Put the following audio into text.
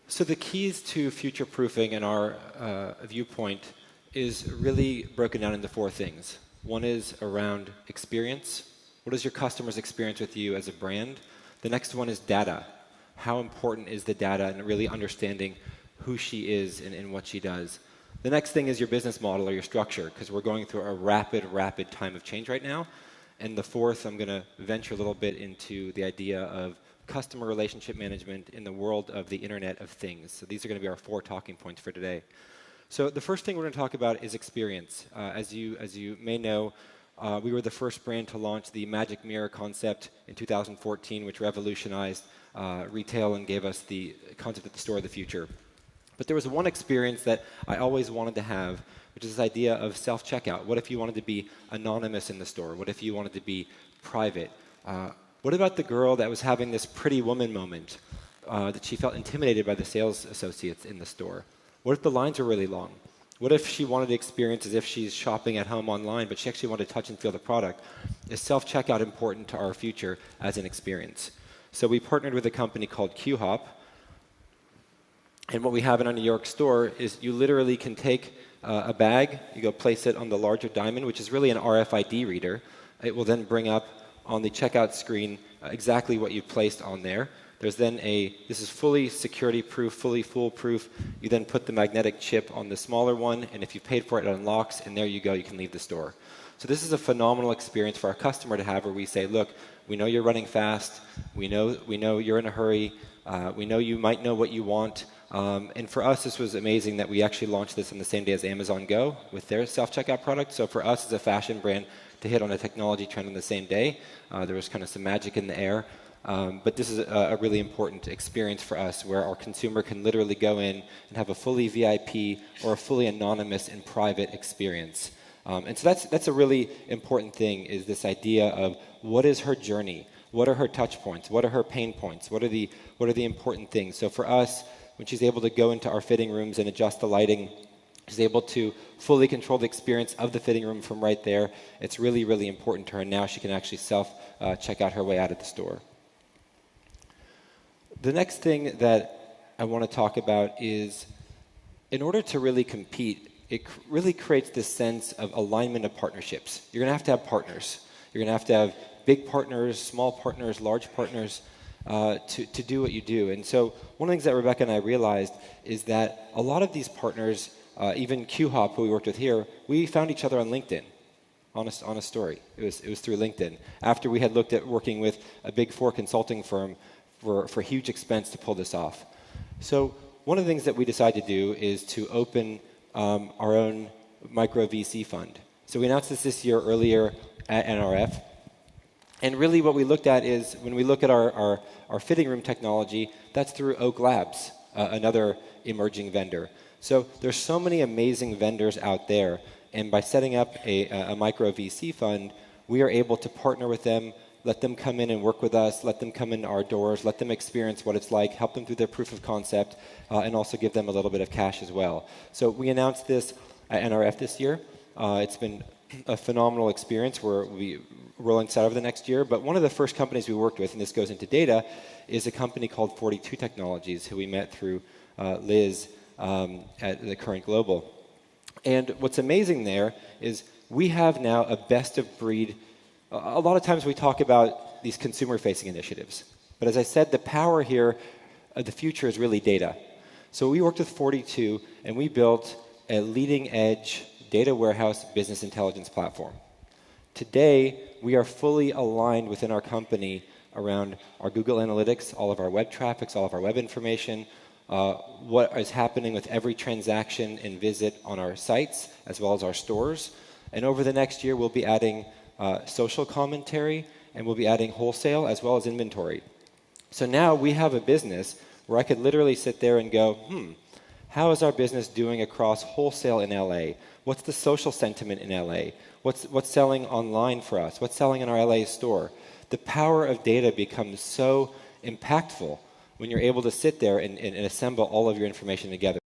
So the keys to future-proofing in our viewpoint is really broken down into four things. One is around experience. What is your customer's experience with you as a brand? The next one is data. How important is the data and really understanding who she is and what she does? The next thing is your business model or your structure, because we're going through a rapid time of change right now. And the fourth, I'm going to venture a little bit into the idea of customer relationship management in the world of the Internet of Things. So these are going to be our four talking points for today. So the first thing we're going to talk about is experience. As you may know, we were the first brand to launch the magic mirror concept in 2014, which revolutionized retail and gave us the concept of the store of the future. But there was one experience that I always wanted to have, which is this idea of self-checkout. What if you wanted to be anonymous in the store? What if you wanted to be private? What about the girl that was having this pretty woman moment, that she felt intimidated by the sales associates in the store? What if the lines were really long? What if she wanted to experience as if she's shopping at home online, but she actually wanted to touch and feel the product? Is self-checkout important to our future as an experience? So we partnered with a company called QHop. And what we have in our New York store is you literally can take a bag, you go place it on the larger diamond, which is really an RFID reader. It will then bring up on the checkout screen exactly what you've placed on there. There's then this is fully security proof, fully foolproof. You then put the magnetic chip on the smaller one, and if you paid for it, it unlocks, and there you go, you can leave the store. So this is a phenomenal experience for our customer to have, where we say, look, we know you're running fast, we know you're in a hurry, we know you might know what you want. And for us, this was amazing that we actually launched this on the same day as Amazon Go with their self-checkout product. So for us as a fashion brand to hit on a technology trend on the same day, there was kind of some magic in the air. But this is a really important experience for us, where our consumer can literally go in and have a fully VIP or a fully anonymous and private experience. And so that's a really important thing, is this idea of what is her journey? What are her touch points? What are her pain points? What are the important things? So for us, when she's able to go into our fitting rooms and adjust the lighting, she's able to fully control the experience of the fitting room from right there. It's really, really important to her. Now she can actually self-check out her way out of the store. The next thing that I want to talk about is, in order to really compete, it really creates this sense of alignment of partnerships. You're going to have partners. You're going to have big partners, small partners, large partners, to do what you do. And so one of the things that Rebecca and I realized is that a lot of these partners, even QHop, who we worked with here, we found each other on LinkedIn, on a story. It was through LinkedIn. After we had looked at working with a Big Four consulting firm for huge expense to pull this off. So one of the things that we decided to do is to open our own micro VC fund. So we announced this year earlier at NRF. And really what we looked at is, when we look at our fitting room technology, that's through Oak Labs, another emerging vendor. So there's so many amazing vendors out there. And by setting up a micro VC fund, we are able to partner with them, let them come in and work with us, let them come in our doors, let them experience what it's like, help them through their proof of concept, and also give them a little bit of cash as well. So we announced this at NRF this year. It's been a phenomenal experience. We're rolling this out over the next year. But one of the first companies we worked with, and this goes into data, is a company called 42 Technologies, who we met through Liz at the Current Global. And what's amazing there is we have now a best-of-breed. A lot of times we talk about these consumer-facing initiatives. But as I said, the power here of the future is really data. So we worked with 42, and we built a leading-edge data warehouse business intelligence platform. Today, we are fully aligned within our company around our Google Analytics, all of our web traffic, all of our web information, what is happening with every transaction and visit on our sites, as well as our stores. And over the next year, we'll be adding social commentary, and we'll be adding wholesale as well as inventory. So now we have a business where I could literally sit there and go, how is our business doing across wholesale in LA? What's the social sentiment in LA? What's selling online for us? What's selling in our LA store? The power of data becomes so impactful when you're able to sit there and assemble all of your information together.